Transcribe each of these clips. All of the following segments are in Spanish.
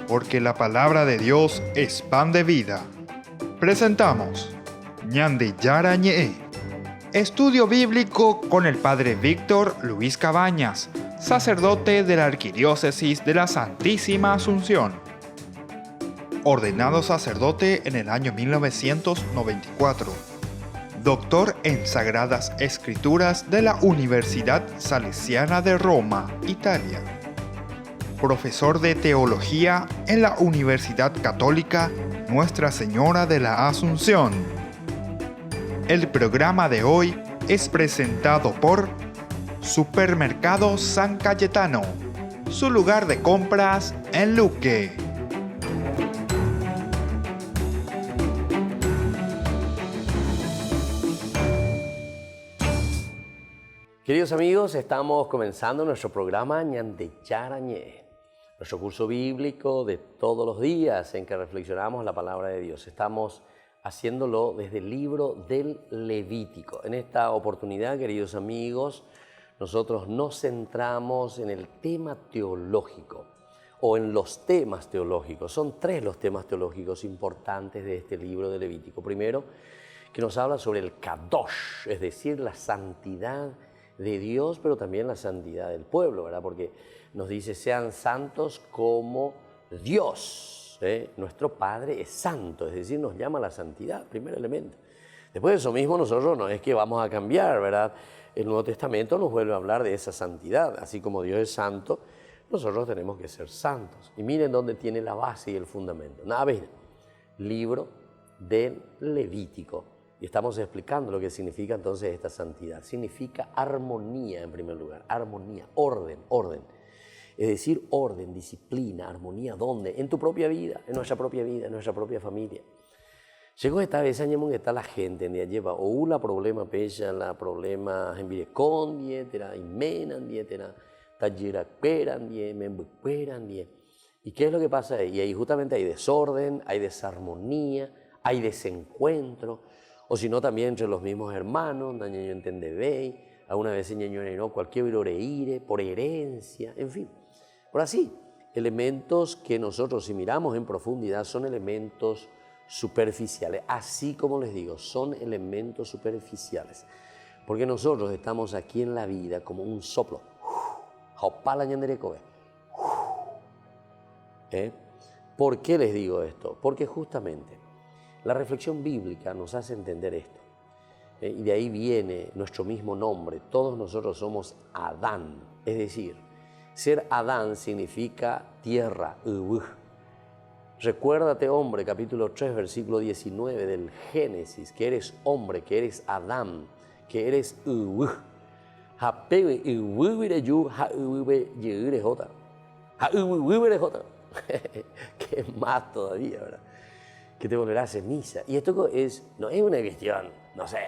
porque la palabra de Dios es pan de vida. Presentamos Ñande Yara Ñe, estudio bíblico con el Padre Víctor Luis Cabañas, sacerdote de la Arquidiócesis de la Santísima Asunción. Ordenado sacerdote en el año 1994. Doctor en Sagradas Escrituras de la Universidad Salesiana de Roma, Italia. Profesor de Teología en la Universidad Católica Nuestra Señora de la Asunción. El programa de hoy es presentado por Supermercado San Cayetano, su lugar de compras en Luque. Queridos amigos, estamos comenzando nuestro programa Ñande Yara Ñe, nuestro curso bíblico de todos los días en que reflexionamos la palabra de Dios. Estamos haciéndolo desde el libro del Levítico. En esta oportunidad, queridos amigos, nosotros nos centramos en el tema teológico o en los temas teológicos. Son tres los temas teológicos importantes de este libro de Levítico. Primero, que nos habla sobre el Kadosh, es decir, la santidad de Dios, pero también la santidad del pueblo, ¿verdad? Porque nos dice, sean santos como Dios, nuestro Padre es santo, es decir, nos llama a la santidad, primer elemento. Después de eso mismo, nosotros no es que vamos a cambiar, ¿verdad? El Nuevo Testamento nos vuelve a hablar de esa santidad, así como Dios es santo, nosotros tenemos que ser santos. Y miren dónde tiene la base y el fundamento. Nada, ven, libro del Levítico. Y estamos explicando lo que significa entonces esta santidad. Significa armonía en primer lugar, armonía, orden. Es decir, orden, disciplina, armonía, ¿dónde? En tu propia vida, en nuestra propia vida, en nuestra propia familia. Llegó esta vez año que está la gente en día lleva o la problema pella, la problema en virecon dietera, inmenan dietera, tallera peran die, membueran die. ¿Y qué es lo que pasa ahí? Y ahí justamente hay desorden, hay desarmonía, hay desencuentro. O si no, también entre los mismos hermanos, ñaño entiende ve, alguna vez ñaño no, cualquier viroreire, por herencia, en fin. Por así, elementos que nosotros, si miramos en profundidad, son elementos superficiales. Así como les digo, son elementos superficiales. Porque nosotros estamos aquí en la vida como un soplo. ¿Por qué les digo esto? Porque justamente la reflexión bíblica nos hace entender esto. Y de ahí viene nuestro mismo nombre. Todos nosotros somos Adán. Es decir, ser Adán significa tierra. Recuérdate, hombre, capítulo 3, versículo 19 del Génesis, que eres hombre, que eres Adán, que eres que más todavía, ¿verdad? Que te volverá ceniza. Y esto no es una cuestión, no sé,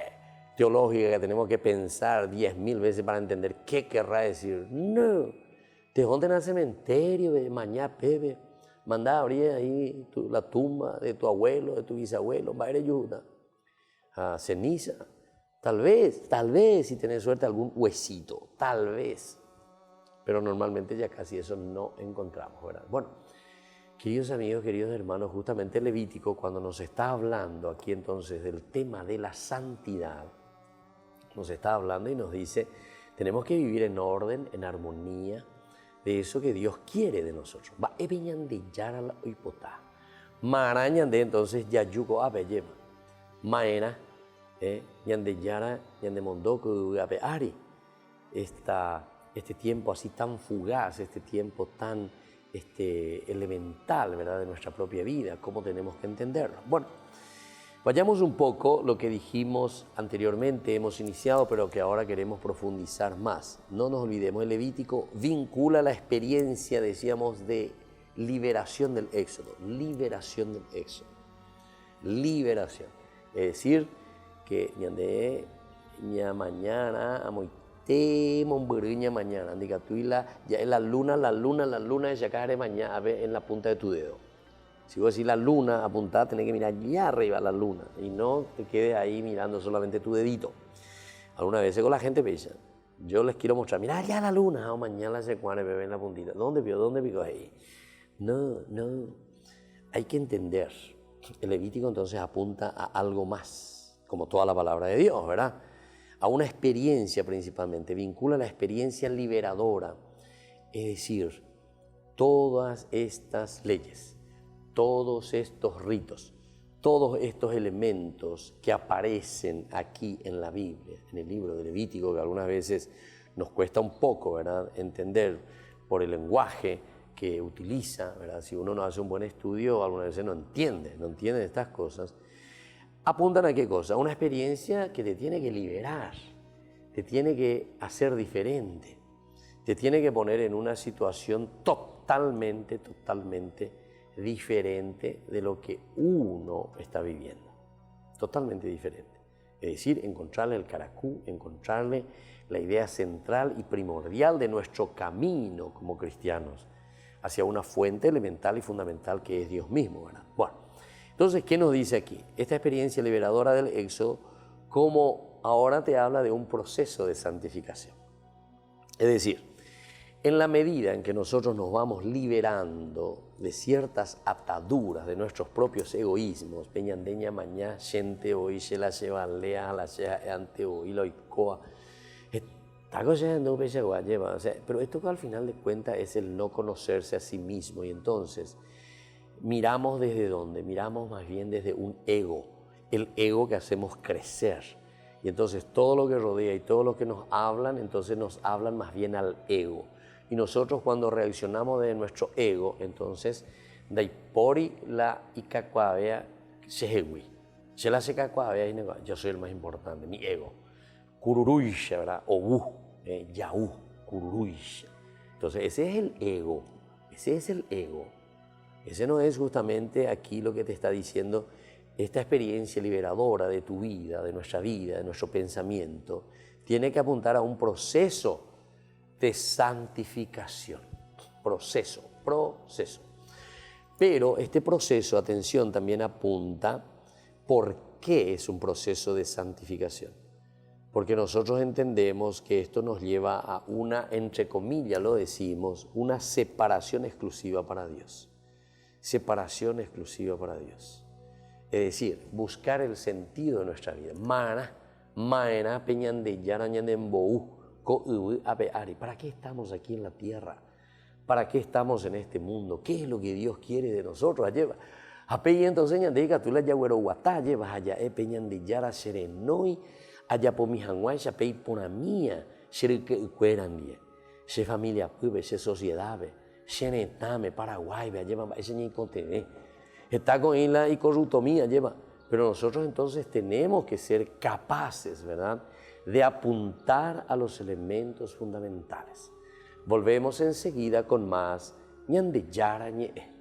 teológica que tenemos que pensar 10.000 veces para entender qué querrá decir. No, te juntan al cementerio, mañana, bebé, manda a abrir ahí la tumba de tu abuelo, de tu bisabuelo, va a ir ayuda, a ceniza. Tal vez, si tenés suerte, algún huesito, tal vez. Pero normalmente ya casi eso no encontramos, ¿verdad? Bueno, queridos amigos, queridos hermanos, justamente Levítico, cuando nos está hablando aquí entonces del tema de la santidad, nos está hablando y nos dice, tenemos que vivir en orden, en armonía, de eso que Dios quiere de nosotros. Va de yara la oipotá. Marañan de entonces yayuko abeyema. Maena, ñande yara, ñande mondoko abe ari. Este tiempo así tan fugaz, este tiempo tan elemental, ¿verdad?, de nuestra propia vida, cómo tenemos que entenderlo. Bueno, vayamos un poco lo que dijimos anteriormente, hemos iniciado, pero que ahora queremos profundizar más. No nos olvidemos, el Levítico vincula la experiencia, decíamos, de liberación del Éxodo, liberación. Es decir, que mañana, mañana, diga tú y la luna ya cae mañana en la punta de tu dedo. Si vos decís la luna, apuntá, tenés que mirar allá arriba la luna y no te quedes ahí mirando solamente tu dedito. Algunas veces con la gente piensa, yo les quiero mostrar, mira allá la luna, mañana se cuare, bebé en la puntita. ¿Dónde pico ahí? No. Hay que entender. El Levítico entonces apunta a algo más, como toda la palabra de Dios, ¿verdad? A una experiencia principalmente, vincula la experiencia liberadora. Es decir, todas estas leyes, todos estos ritos, todos estos elementos que aparecen aquí en la Biblia, en el libro de Levítico, que algunas veces nos cuesta un poco, ¿verdad?, entender por el lenguaje que utiliza, ¿verdad? Si uno no hace un buen estudio, algunas veces no entiende estas cosas. ¿Apuntan a qué cosa? A una experiencia que te tiene que liberar, te tiene que hacer diferente, te tiene que poner en una situación totalmente diferente de lo que uno está viviendo. Totalmente diferente. Es decir, encontrarle el caracú, encontrarle la idea central y primordial de nuestro camino como cristianos hacia una fuente elemental y fundamental que es Dios mismo, ¿verdad? Bueno, entonces, ¿qué nos dice aquí? Esta experiencia liberadora del Éxodo, como ahora te habla de un proceso de santificación. Es decir, en la medida en que nosotros nos vamos liberando de ciertas ataduras de nuestros propios egoísmos, peñandeña mañá, gente hoy, se la lleva lea, la lleva ante hoy, lo icoa, pero esto que al final de cuentas es el no conocerse a sí mismo, y entonces miramos desde dónde, miramos más bien desde un ego, el ego que hacemos crecer, y entonces todo lo que rodea y todo lo que nos hablan, entonces nos hablan más bien al ego, y nosotros cuando reaccionamos de nuestro ego, entonces daipori la ikakuavea shehewi, se la sekakuavea yo soy el más importante, mi ego. Kururuisha, ¿verdad? Obu, yaú, kururuisha. Entonces, ese es el ego. Ese no es justamente aquí lo que te está diciendo esta experiencia liberadora de tu vida, de nuestra vida, de nuestro pensamiento. Tiene que apuntar a un proceso de santificación. Proceso. Pero este proceso, atención, también apunta por qué es un proceso de santificación. Porque nosotros entendemos que esto nos lleva a una, entre comillas lo decimos, una separación exclusiva para Dios. Separación exclusiva para Dios. Es decir, buscar el sentido de nuestra vida. ¿Para qué estamos aquí en la tierra? ¿Para qué estamos en este mundo? ¿Qué es lo que Dios quiere de nosotros? Entonces, allá por mi hanguay, se pei por la mía, se cueran se familia pube, se sociedad, se netame, Paraguay, lleva ese ni contene. Está con isla y corruptomía, lleva. Pero nosotros entonces tenemos que ser capaces, ¿verdad?, de apuntar a los elementos fundamentales. Volvemos enseguida con más ñande yarañe.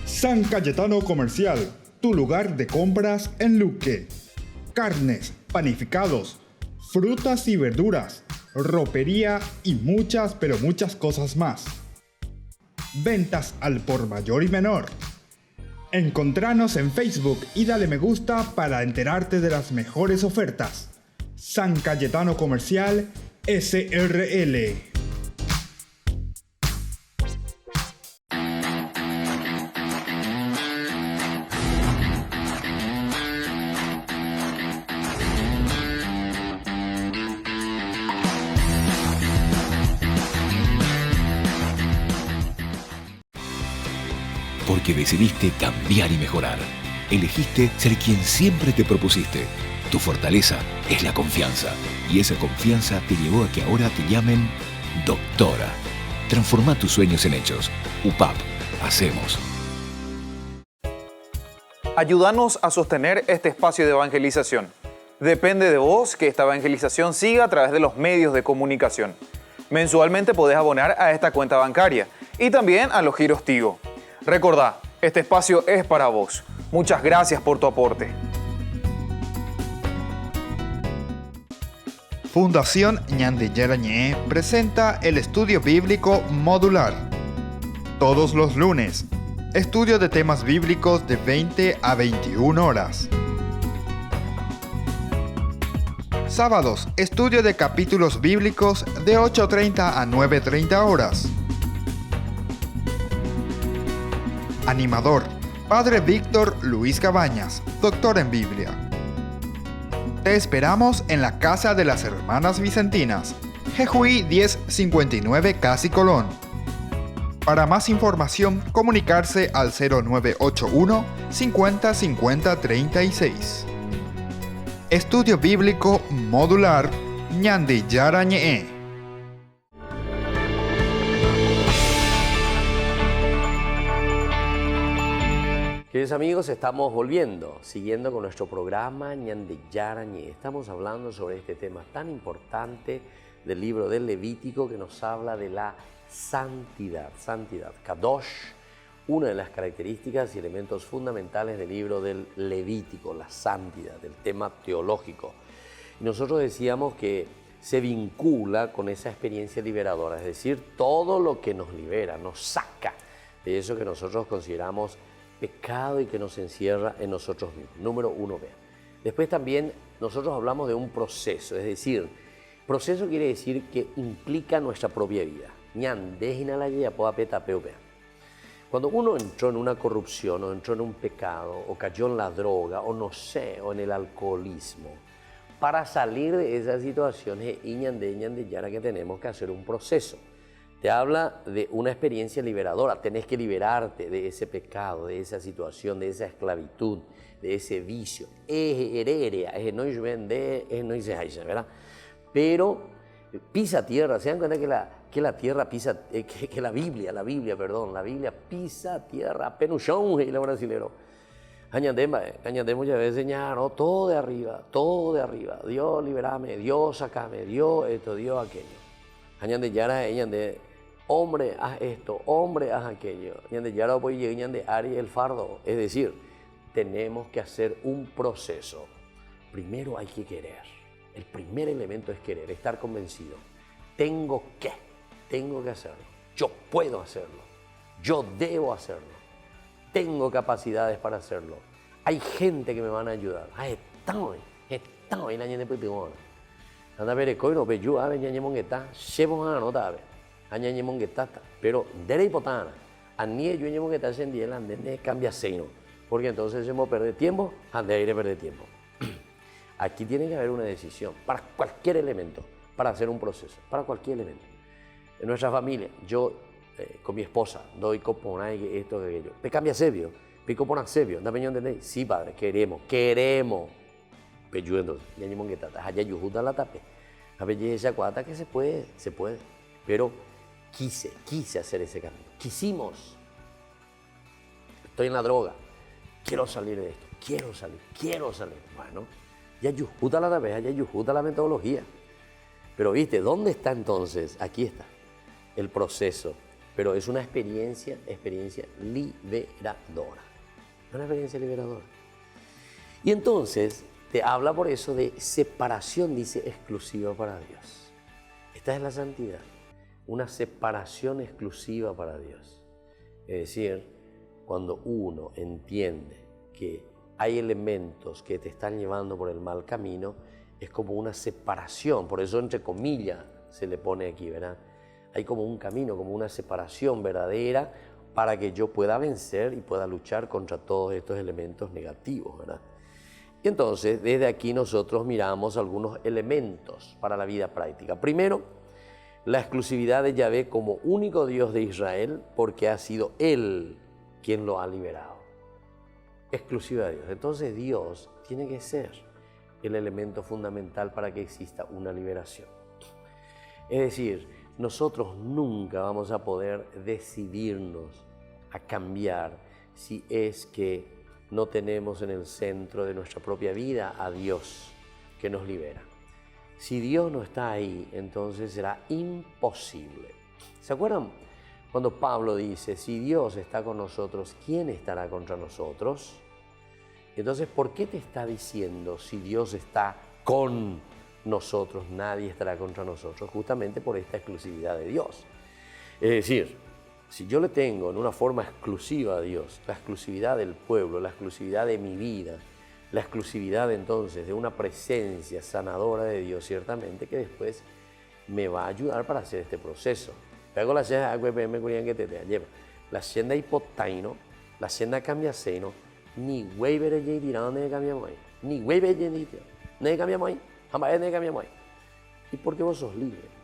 San Cayetano Comercial, tu lugar de compras en Luque. Carnes, panificados, frutas y verduras, ropería y muchas, pero muchas cosas más. Ventas al por mayor y menor. Encontranos en Facebook y dale me gusta para enterarte de las mejores ofertas. San Cayetano Comercial, SRL. Porque decidiste cambiar y mejorar. Elegiste ser quien siempre te propusiste. Tu fortaleza es la confianza. Y esa confianza te llevó a que ahora te llamen doctora. Transforma tus sueños en hechos. UPAP. Hacemos. Ayúdanos a sostener este espacio de evangelización. Depende de vos que esta evangelización siga a través de los medios de comunicación. Mensualmente podés abonar a esta cuenta bancaria y también a los giros Tigo. Recordá, este espacio es para vos. Muchas gracias por tu aporte. Fundación Ñande Yarañé presenta el estudio bíblico modular. Todos los lunes, estudio de temas bíblicos de 20 a 21 horas. Sábados, estudio de capítulos bíblicos de 8:30 a 9:30 horas. Animador, Padre Víctor Luis Cabañas, doctor en Biblia. Te esperamos en la Casa de las Hermanas Vicentinas, Jejuí 1059 Casi Colón. Para más información, comunicarse al 0981 50 50 36. Estudio Bíblico Modular Ñande Yarañé. Queridos amigos, estamos siguiendo con nuestro programa Ñande Yarañé. Estamos hablando sobre este tema tan importante del libro del Levítico que nos habla de la santidad. Kadosh, una de las características y elementos fundamentales del libro del Levítico, la santidad, el tema teológico. Y nosotros decíamos que se vincula con esa experiencia liberadora, es decir, todo lo que nos libera, nos saca de eso que nosotros consideramos pecado y que nos encierra en nosotros mismos. Número uno, vean. Después también nosotros hablamos de un proceso, es decir, proceso quiere decir que implica nuestra propia vida. Cuando uno entró en una corrupción o entró en un pecado o cayó en la droga o no sé, o en el alcoholismo, para salir de esas situaciones ya que tenemos que hacer un proceso. Te habla de una experiencia liberadora, tenés que liberarte de ese pecado, de esa situación, de esa esclavitud, de ese vicio. ¿Verdad? Pero pisa tierra, ¿se dan cuenta que la tierra pisa, que la Biblia pisa tierra, penuchón, y la brasilero. Añandé muchas veces señalaron, todo de arriba, Dios liberame, Dios sacame, Dios esto, Dios aquello. Añandé yara, añandé, hombre haz esto, hombre haz aquello. Añandé yara voy a llegar ari el fardo, es decir, tenemos que hacer un proceso. Primero hay que querer. El primer elemento es querer, estar convencido. Tengo que hacerlo. Yo puedo hacerlo. Yo debo hacerlo. Tengo capacidades para hacerlo. Hay gente que me van a ayudar. Estamos en la ñende petimona. Anda a ver, coino, pero yo a ver, ñañe mongueta, llevo a nota, a ver. A ñañe mongueta, pero de la hipotana. A nie yo ñañe mongueta se endiela, ande cambia seino. Porque entonces hemos perder tiempo, ande a ir a perder tiempo. Aquí tiene que haber una decisión para cualquier elemento, para hacer un proceso, para cualquier elemento. En nuestra familia, yo con mi esposa doy copona y esto que aquello. Me cambia sebio, me copona sebio, ¿da peñón de sí, padre, queremos. Pero entonces, ya ni monguetata, allá yujuta la tape. A ver, esa cuata que se puede. Pero quise hacer ese cambio. Quisimos. Estoy en la droga. Quiero salir de esto. Quiero salir. Bueno. Ya yujuta la tapeja, ya yujuta la metodología. Pero viste, ¿dónde está entonces? Aquí está el proceso. Pero es una experiencia liberadora. Una experiencia liberadora. Y entonces te habla por eso de separación, dice, exclusiva para Dios. Esta es la santidad. Una separación exclusiva para Dios. Es decir, cuando uno entiende que hay elementos que te están llevando por el mal camino, es como una separación, por eso entre comillas se le pone aquí, ¿verdad? Hay como un camino, como una separación verdadera para que yo pueda vencer y pueda luchar contra todos estos elementos negativos, ¿verdad? Y entonces, desde aquí nosotros miramos algunos elementos para la vida práctica. Primero, la exclusividad de Yahvé como único Dios de Israel, porque ha sido Él quien lo ha liberado. Exclusiva de Dios. Entonces Dios tiene que ser el elemento fundamental para que exista una liberación. Es decir, nosotros nunca vamos a poder decidirnos a cambiar si es que no tenemos en el centro de nuestra propia vida a Dios que nos libera. Si Dios no está ahí, entonces será imposible. ¿Se acuerdan cuando Pablo dice, si Dios está con nosotros, ¿quién estará contra nosotros? Entonces, ¿por qué te está diciendo si Dios está con nosotros, nadie estará contra nosotros? Justamente por esta exclusividad de Dios. Es decir, si yo le tengo en una forma exclusiva a Dios, la exclusividad del pueblo, la exclusividad de mi vida, la exclusividad entonces de una presencia sanadora de Dios, ciertamente que después me va a ayudar para hacer este proceso. Pego la senda agua me curían que te lleva. La senda hipotaino, la senda cambiaseino, ni güey veré ya dirán de cambiamos ahí, ni güey veré ya ni cambiamos ahí, jamás ni cambiamos ahí. Y porque vos sos libre.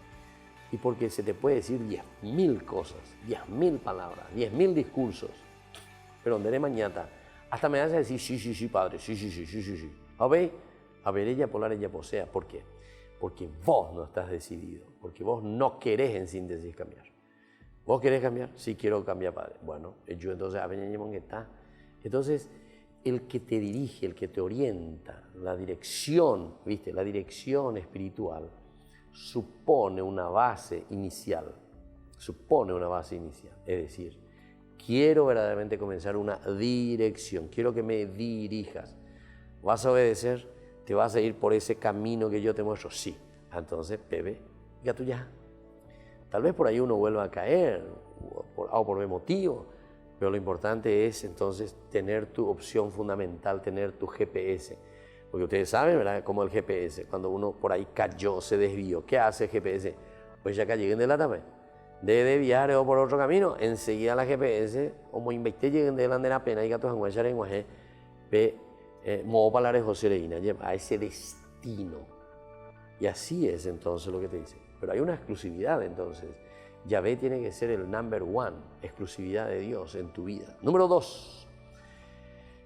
Y porque se te puede decir 10.000 cosas, 10.000 palabras, 10.000 discursos. Pero donde de mañana, hasta me hace decir, sí, padre, sí. A ver, ella polar, ella posea. ¿Por qué? Porque vos no estás decidido, porque vos no querés en síntesis cambiar. ¿Vos querés cambiar? Sí, quiero cambiar, padre. Bueno, yo entonces, a ver, está. Entonces, el que te dirige, el que te orienta, la dirección, ¿viste? La dirección espiritual, supone una base inicial, es decir, quiero verdaderamente comenzar una dirección, quiero que me dirijas. ¿Vas a obedecer? ¿Te vas a ir por ese camino que yo te muestro? Sí. Entonces, bebé, ya tú ya. Tal vez por ahí uno vuelva a caer, o por motivo, pero lo importante es entonces tener tu opción fundamental, tener tu GPS. Porque ustedes saben, ¿verdad?, como el GPS, cuando uno por ahí cayó, se desvió, ¿qué hace el GPS? Pues ya que lleguen de la tarde, de desviar o por otro camino, enseguida la GPS, como invité lleguen de la pena y gatos en guayar en guaje, ve, movo palares José Reina, lleva a ese destino. Y así es entonces lo que te dice. Pero hay una exclusividad entonces. Yahvé tiene que ser el number one, exclusividad de Dios en tu vida. Número 2,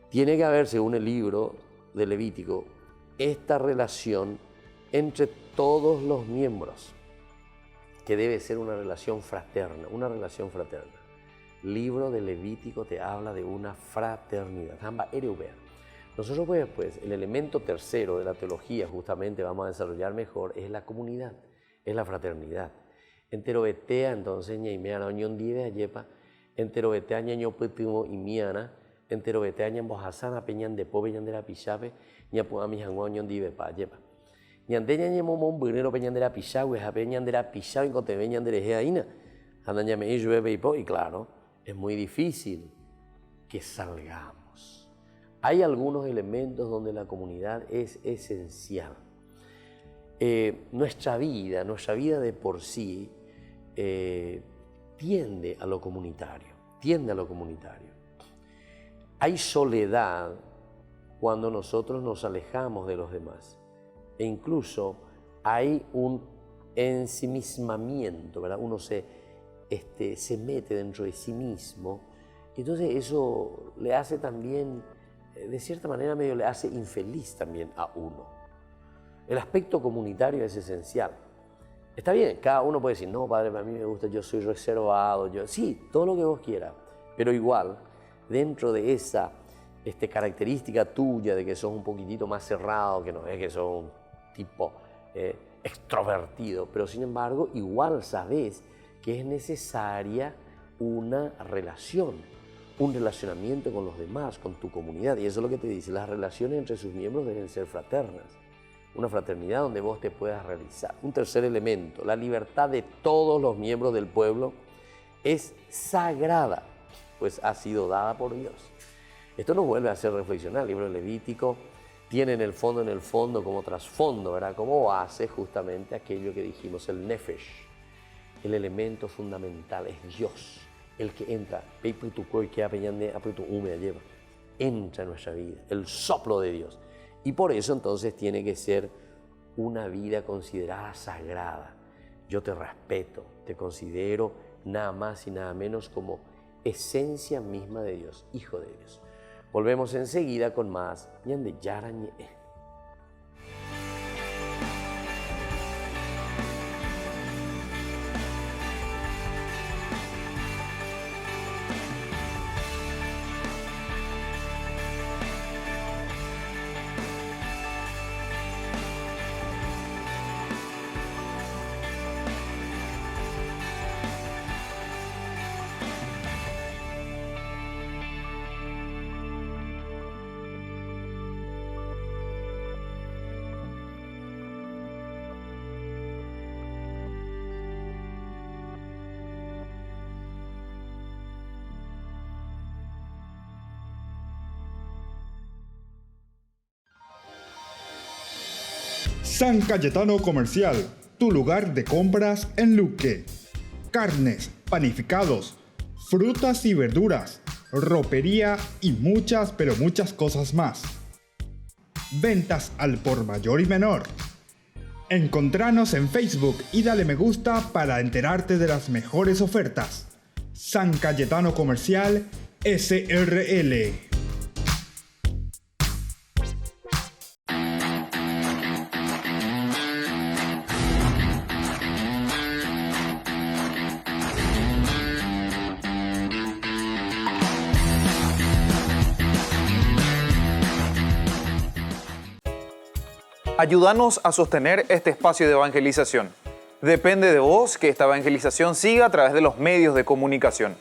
tiene que haber, según el libro de Levítico, esta relación entre todos los miembros, que debe ser una relación fraterna, Libro de Levítico te habla de una fraternidad. Nosotros pues, el elemento tercero de la teología, justamente vamos a desarrollar mejor, es la comunidad, es la fraternidad. Entero betea entonces ñaimea la unión dive ayepa, entero betea ñaño putimo y miana, entero betea ñan bojasana peñan de pobre ñan de la pichape, ñapu a mi jangua unión dive pa ayepa. Ñan de ñan momón bunero peñan de la pichape, jape ñan de la pichape, con te veñan de rejeaina. Andan ya me llueve y claro, es muy difícil que salgamos. Hay algunos elementos donde la comunidad es esencial. Nuestra vida de por sí tiende a lo comunitario, Hay soledad cuando nosotros nos alejamos de los demás e incluso hay un ensimismamiento, ¿verdad? Uno se mete dentro de sí mismo, entonces eso le hace también, de cierta manera medio le hace infeliz también a uno. El aspecto comunitario es esencial. Está bien, cada uno puede decir, no, padre, a mí me gusta, yo soy reservado, sí, todo lo que vos quieras, pero igual, dentro de esa característica tuya de que sos un poquitito más cerrado, que no es que sos un tipo extrovertido, pero sin embargo, igual sabés que es necesaria una relación, un relacionamiento con los demás, con tu comunidad, y eso es lo que te dice, las relaciones entre sus miembros deben ser fraternas. Una fraternidad donde vos te puedas realizar. Un tercer elemento, la libertad de todos los miembros del pueblo es sagrada, pues ha sido dada por Dios. Esto nos vuelve a hacer reflexionar. El libro de Levítico tiene en el fondo como trasfondo, ¿verdad? Como base justamente aquello que dijimos, el nefesh. El elemento fundamental es Dios, el que entra, entra en nuestra vida, el soplo de Dios. Y por eso entonces tiene que ser una vida considerada sagrada. Yo te respeto, te considero nada más y nada menos como esencia misma de Dios, hijo de Dios. Volvemos enseguida con más Ñande Yara Ñe. San Cayetano Comercial, tu lugar de compras en Luque. Carnes, panificados, frutas y verduras, ropería y muchas, pero muchas cosas más. Ventas al por mayor y menor. Encontranos en Facebook y dale me gusta para enterarte de las mejores ofertas. San Cayetano Comercial SRL. Ayúdanos a sostener este espacio de evangelización. Depende de vos que esta evangelización siga a través de los medios de comunicación.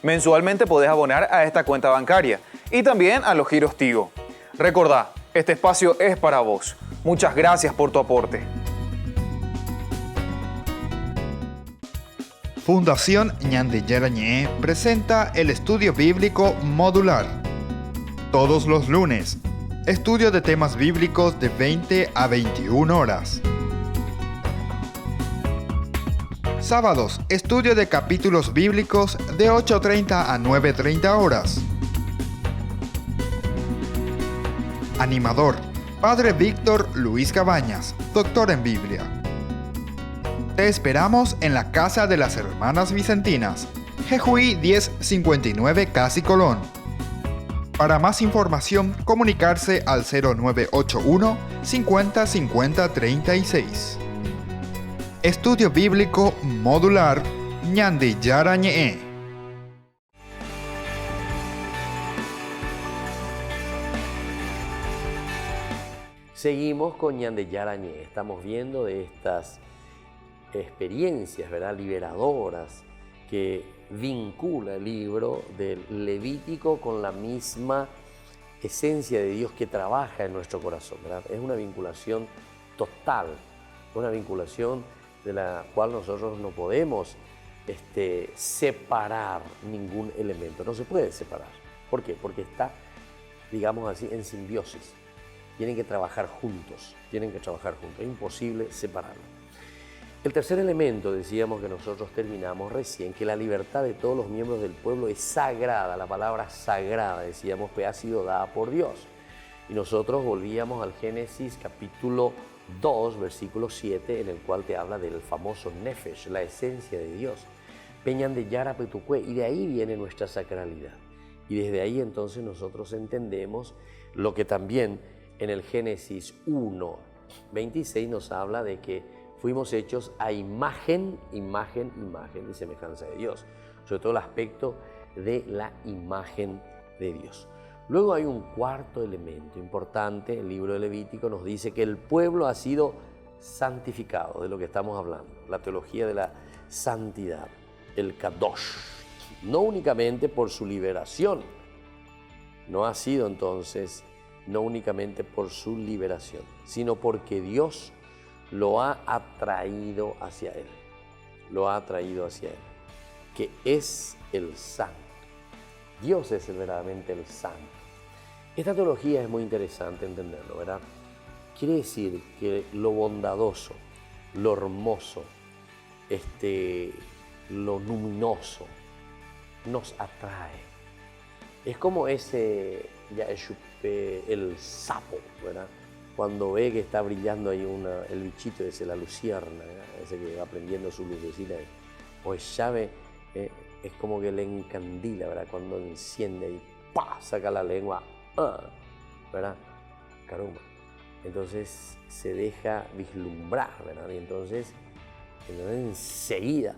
Mensualmente podés abonar a esta cuenta bancaria y también a los giros Tigo. Recordá, este espacio es para vos. Muchas gracias por tu aporte. Fundación Ñande Yarañé presenta el estudio bíblico modular. Todos los lunes, estudio de temas bíblicos de 20 a 21 horas. Sábados, estudio de capítulos bíblicos de 8:30 a 9:30 horas. Animador, Padre Víctor Luis Cabañas, doctor en Biblia. Te esperamos en la Casa de las Hermanas Vicentinas, Jejuí 1059 Casi Colón. Para más información, comunicarse al 0981 50 50 36. Estudio Bíblico Modular Ñande Yarañé. Seguimos con Ñande Yarañé. Estamos viendo de estas experiencias, ¿verdad?, liberadoras que vincula el libro del Levítico con la misma esencia de Dios que trabaja en nuestro corazón, ¿verdad? Es una vinculación total, una vinculación de la cual nosotros no podemos separar ningún elemento, no se puede separar. ¿Por qué? Porque está, digamos así, en simbiosis. Tienen que trabajar juntos, es imposible separarlo. El tercer elemento, decíamos que nosotros terminamos recién, que la libertad de todos los miembros del pueblo es sagrada, la palabra sagrada, decíamos, que ha sido dada por Dios. Y nosotros volvíamos al Génesis capítulo 2, versículo 7, en el cual te habla del famoso Nefesh, la esencia de Dios. Peñan de Yara Petucue, y de ahí viene nuestra sacralidad. Y desde ahí entonces nosotros entendemos lo que también en el Génesis 1, 26 nos habla de que fuimos hechos a imagen y semejanza de Dios. Sobre todo el aspecto de la imagen de Dios. Luego hay un cuarto elemento importante. El libro de Levítico nos dice que el pueblo ha sido santificado, de lo que estamos hablando. La teología de la santidad, el Kadosh. No únicamente por su liberación. No ha sido entonces, no únicamente por su liberación, sino porque Dios lo ha atraído hacia Él. Lo ha atraído hacia Él, que es el santo. Dios es verdaderamente el santo. Esta teología es muy interesante entenderlo, ¿verdad? Quiere decir que lo bondadoso, lo hermoso, lo luminoso, nos atrae. Es como ese, el sapo, ¿verdad? Cuando ve que está brillando ahí el bichito ese, la lucierna, ¿verdad? Ese que va prendiendo su lucecita, o el llave, es como que le encandila, ¿verdad? Cuando enciende y ¡pah!, saca la lengua, ¿verdad? Caramba. Entonces se deja vislumbrar, ¿verdad? Y entonces enseguida,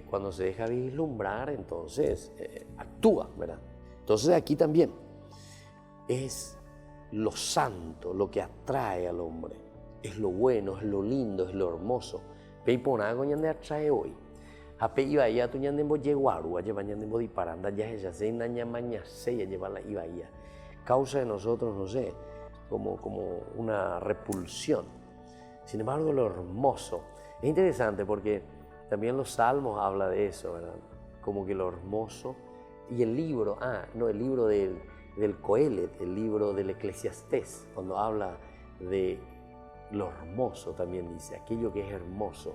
cuando se deja vislumbrar, entonces actúa, ¿verdad? Entonces aquí también es lo santo, lo que atrae al hombre. Es lo bueno, es lo lindo, es lo hermoso. Peiponago ñande atrae hoy. Ape ibaya tu ñande mbo yeguaru, lleva ñande mbo diparanda, ya ella se naña maña se ya lleva la ibaya. Causa de nosotros, no sé, como una repulsión. Sin embargo, lo hermoso. Es interesante porque también los salmos habla de eso, ¿verdad? Como que lo hermoso. Y el libro, el libro del Coelet, el libro del Eclesiastés, cuando habla de lo hermoso también dice, aquello que es hermoso,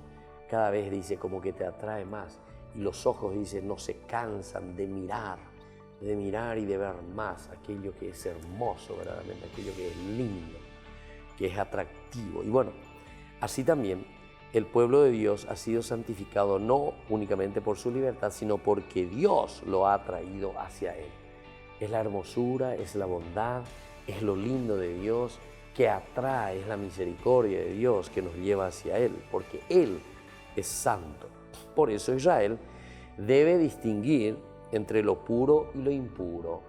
cada vez dice como que te atrae más. Y los ojos, dice, no se cansan de mirar y de ver más aquello que es hermoso verdaderamente, aquello que es lindo, que es atractivo. Y bueno, así también el pueblo de Dios ha sido santificado no únicamente por su libertad, sino porque Dios lo ha traído hacia Él. Es la hermosura, es la bondad, es lo lindo de Dios que atrae, es la misericordia de Dios que nos lleva hacia Él, porque Él es santo. Por eso Israel debe distinguir entre lo puro y lo impuro.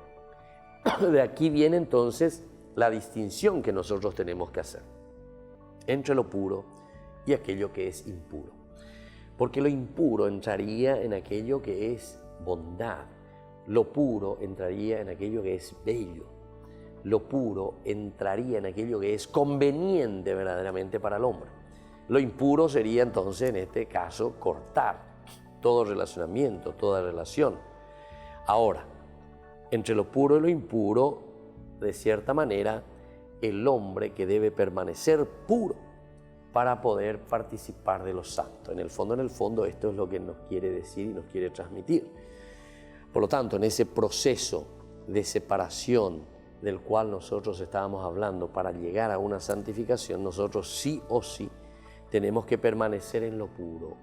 De aquí viene entonces la distinción que nosotros tenemos que hacer entre lo puro y aquello que es impuro. Porque lo impuro entraría en aquello que es bondad, lo puro entraría en aquello que es bello, lo puro entraría en aquello que es conveniente verdaderamente para el hombre. Lo impuro sería entonces en este caso cortar todo relacionamiento, toda relación. Ahora, entre lo puro y lo impuro, de cierta manera, el hombre que debe permanecer puro para poder participar de lo santo. En el fondo, esto es lo que nos quiere decir y nos quiere transmitir. Por lo tanto, en ese proceso de separación del cual nosotros estábamos hablando para llegar a una santificación, nosotros sí o sí tenemos que permanecer en lo puro,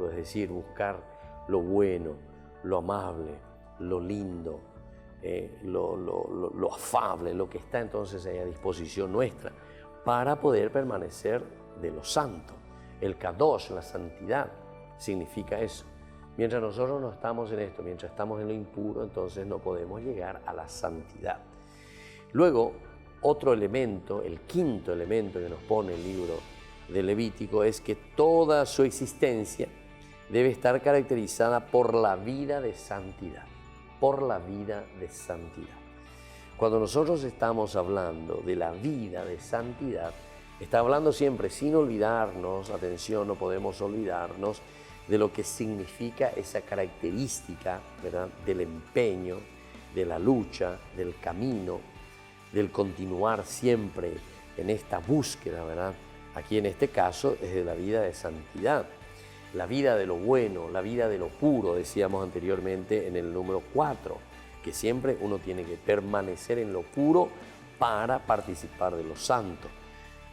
es decir, buscar lo bueno, lo amable, lo lindo, lo afable, lo que está entonces ahí a disposición nuestra, para poder permanecer de lo santo. El Kadosh, la santidad, significa eso. Mientras nosotros no estamos en esto, mientras estamos en lo impuro, entonces no podemos llegar a la santidad. Luego, otro elemento, el quinto elemento que nos pone el libro de Levítico, es que toda su existencia debe estar caracterizada por la vida de santidad, por la vida de santidad. Cuando nosotros estamos hablando de la vida de santidad, está hablando siempre sin olvidarnos, atención, no podemos olvidarnos de lo que significa esa característica, ¿verdad?, del empeño, de la lucha, del camino, del continuar siempre en esta búsqueda, ¿verdad? Aquí en este caso es de la vida de santidad, la vida de lo bueno, la vida de lo puro, decíamos anteriormente en el número 4, que siempre uno tiene que permanecer en lo puro para participar de lo santo.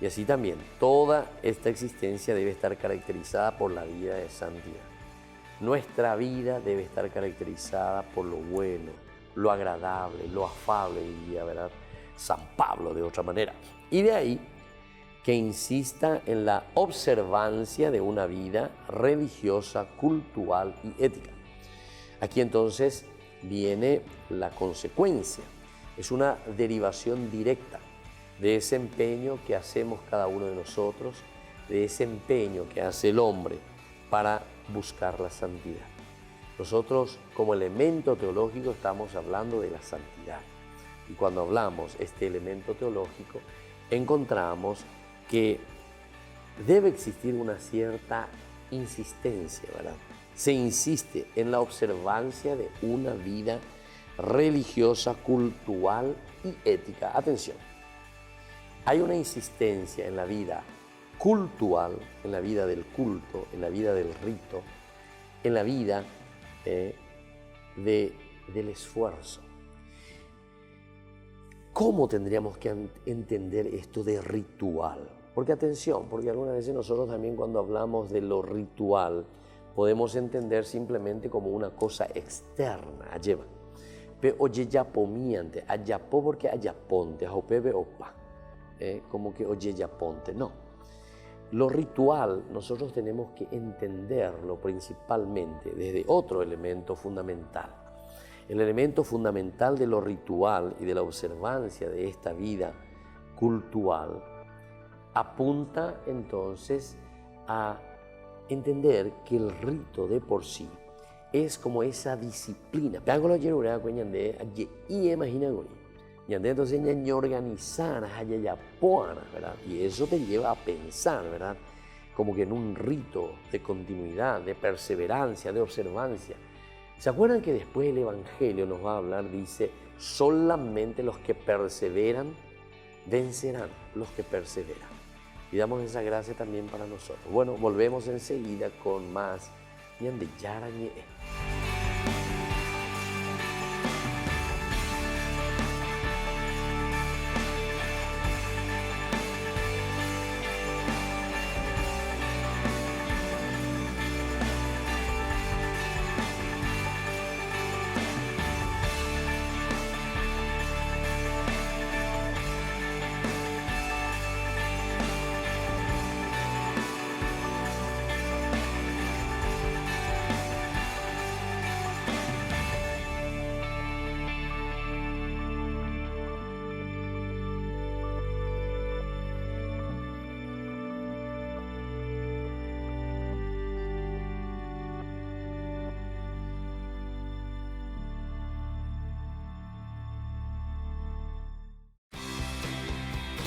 Y así también, toda esta existencia debe estar caracterizada por la vida de santidad. Nuestra vida debe estar caracterizada por lo bueno, lo agradable, lo afable, diría, ¿verdad?, San Pablo de otra manera. Y de ahí que insista en la observancia de una vida religiosa, cultural y ética. Aquí entonces viene la consecuencia, es una derivación directa de ese empeño que hacemos cada uno de nosotros, de ese empeño que hace el hombre para buscar la santidad. Nosotros como elemento teológico estamos hablando de la santidad. Y cuando hablamos este elemento teológico, encontramos que debe existir una cierta insistencia, ¿verdad? Se insiste en la observancia de una vida religiosa, cultural y ética. Atención, hay una insistencia en la vida cultural, en la vida del culto, en la vida del rito, en la vida del esfuerzo. ¿Cómo tendríamos que entender esto de ritual? Porque atención, porque algunas veces nosotros también cuando hablamos de lo ritual podemos entender simplemente como una cosa externa, lleva. Pero oye yapomiante, ayapo porque ayaponte, ajopebe opa, como que oye yaponte, no. Lo ritual nosotros tenemos que entenderlo principalmente desde otro elemento fundamental. El elemento fundamental de lo ritual y de la observancia de esta vida cultural apunta entonces a entender que el rito de por sí es como esa disciplina. Entonces ya organizar, ¿verdad? Y eso te lleva a pensar, ¿verdad?, como que en un rito de continuidad, de perseverancia, de observancia. ¿Se acuerdan que después el Evangelio nos va a hablar? Dice, solamente los que perseveran vencerán, los que perseveran. Pidamos esa gracia también para nosotros. Bueno, volvemos enseguida con más Ñande Yarañé.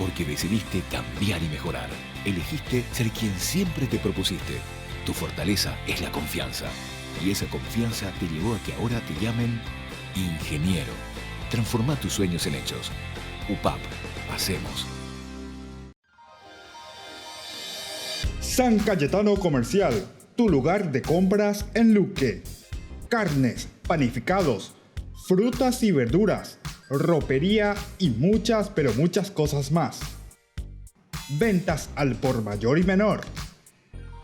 Porque decidiste cambiar y mejorar. Elegiste ser quien siempre te propusiste. Tu fortaleza es la confianza. Y esa confianza te llevó a que ahora te llamen ingeniero. Transforma tus sueños en hechos. UPAP. Hacemos. San Cayetano Comercial, tu lugar de compras en Luque. Carnes, panificados, frutas y verduras, ropería y muchas, pero muchas cosas más. Ventas al por mayor y menor.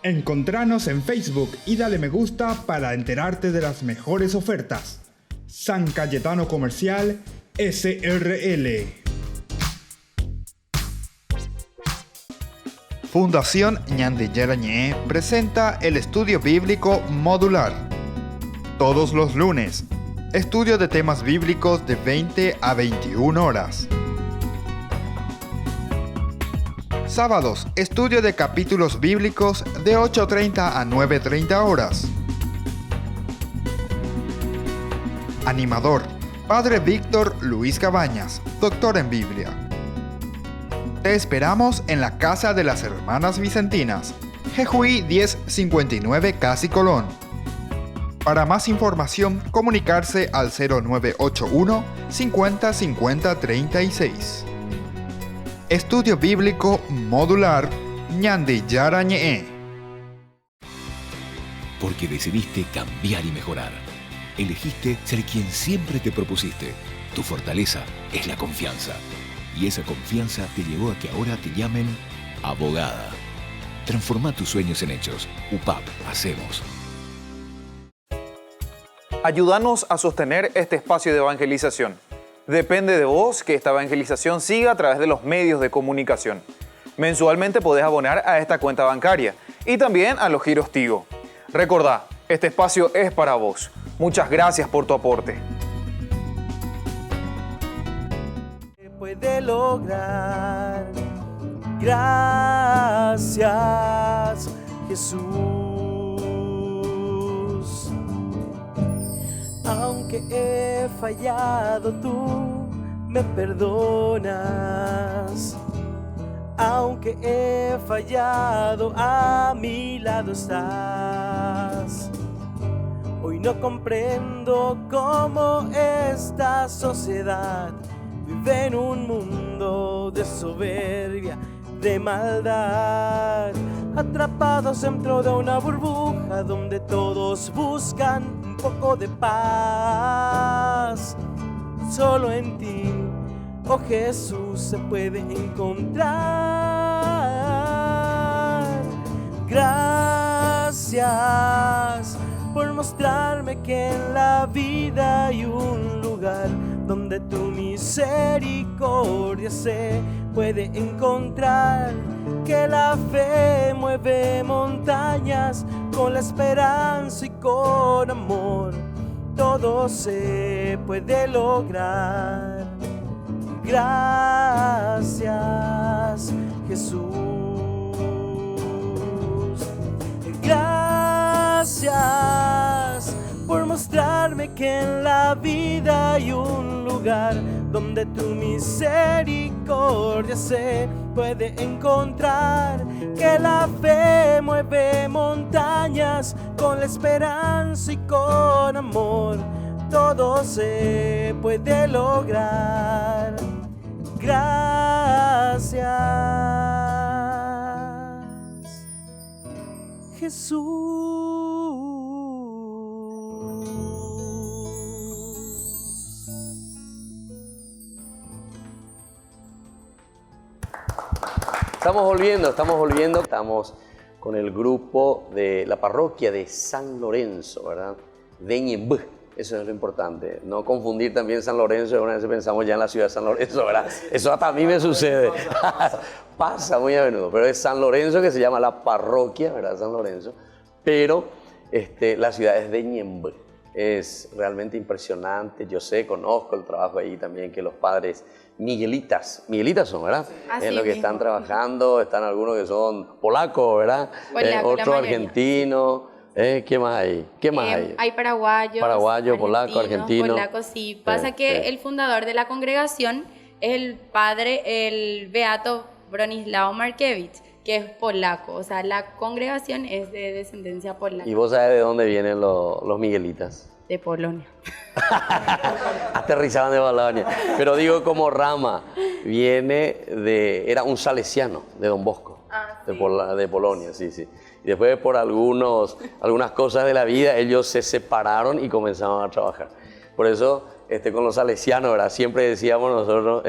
Encontranos en Facebook y dale me gusta para enterarte de las mejores ofertas. San Cayetano Comercial SRL. Fundación Ñande Yarañé presenta el estudio bíblico modular. Todos los lunes, estudio de temas bíblicos de 20 a 21 horas. Sábados, estudio de capítulos bíblicos de 8:30 a 9:30 horas. Animador, Padre Víctor Luis Cabañas, doctor en Biblia. Te esperamos en la Casa de las Hermanas Vicentinas, Jejuí 1059 Casi Colón. Para más información, comunicarse al 0981 50 50 36. Estudio Bíblico Modular Ñande Yarañé. Porque decidiste cambiar y mejorar. Elegiste ser quien siempre te propusiste. Tu fortaleza es la confianza. Y esa confianza te llevó a que ahora te llamen abogada. Transforma tus sueños en hechos. UPAP. Hacemos. Ayúdanos a sostener este espacio de evangelización. Depende de vos que esta evangelización siga a través de los medios de comunicación. Mensualmente podés abonar a esta cuenta bancaria y también a los giros Tigo. Recordá, este espacio es para vos. Muchas gracias por tu aporte. Puede lograr. Gracias, Jesús. Aunque he fallado, tú me perdonas. Aunque he fallado, a mi lado estás. Hoy no comprendo cómo esta sociedad vive en un mundo de soberbia, de maldad, atrapados dentro de una burbuja donde todos buscan un poco de paz. Solo en ti, oh Jesús, se puede encontrar. Gracias por mostrarme que en la vida hay un lugar donde tu misericordia se puede encontrar, que la fe mueve montañas, con la esperanza y con amor todo se puede lograr. Gracias, Jesús. Gracias por mostrarme que en la vida hay un lugar donde tu misericordia se puede encontrar, que la fe mueve montañas, con la esperanza y con amor todo se puede lograr. Gracias. Jesús. Estamos volviendo. Estamos con el grupo de la parroquia de San Lorenzo, ¿verdad? De Ñemby. Eso es lo importante. No confundir también San Lorenzo, una vez pensamos ya en la ciudad de San Lorenzo, ¿verdad? Eso hasta a mí me sucede. Pasa muy a menudo. Pero es San Lorenzo, que se llama la parroquia, ¿verdad? San Lorenzo. Pero la ciudad es de Ñemby. Es realmente impresionante. Yo sé, conozco el trabajo ahí también, que los padres miguelitas son, ¿verdad? Así En lo que mismo. están trabajando, están algunos que son polacos, ¿verdad? Polaco, la Otro mayoría. argentino. ¿Qué más hay? ¿Qué más hay? Hay paraguayos, Paraguayo, polaco, argentino. polacos, sí. Pasa Sí, que sí. el fundador de la congregación es el padre, el beato Bronislaw Markiewicz, que es polaco. O sea, la congregación es de descendencia polaca, ¿Y vos sabés de dónde vienen los miguelitas? de Polonia. Aterrizaban de Bolonia. Pero digo, como rama, era un salesiano de Don Bosco, de Polonia, sí. Y después, por algunas cosas de la vida, ellos se separaron y comenzaron a trabajar. Por eso, con los salesianos, ¿verdad? Siempre decíamos nosotros,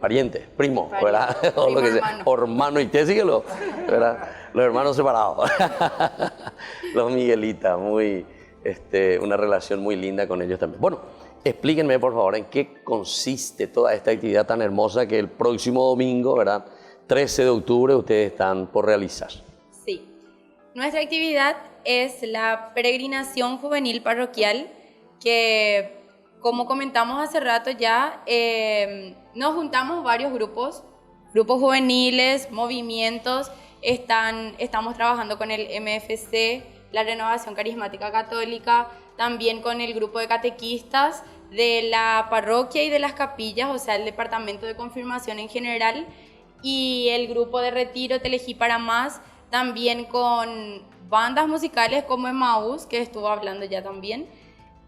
parientes, primo, ¿verdad? O Primo, lo que sea, hermano. o hermano, y te síguelo, ¿verdad? Los hermanos separados. Los miguelitas, una relación muy linda con ellos también. Bueno, explíquenme, por favor, en qué consiste toda esta actividad tan hermosa que el próximo domingo, ¿verdad? 13 de octubre, ustedes están por realizar. Sí. Nuestra actividad es la peregrinación juvenil parroquial, que, como comentamos hace rato ya, nos juntamos varios grupos juveniles, movimientos. Estamos trabajando con el MFC, la Renovación Carismática Católica, también con el grupo de catequistas de la parroquia y de las capillas, o sea, el departamento de confirmación en general, y el grupo de retiro Te elegí para más, también con bandas musicales como Emmaús, que estuvo hablando ya también,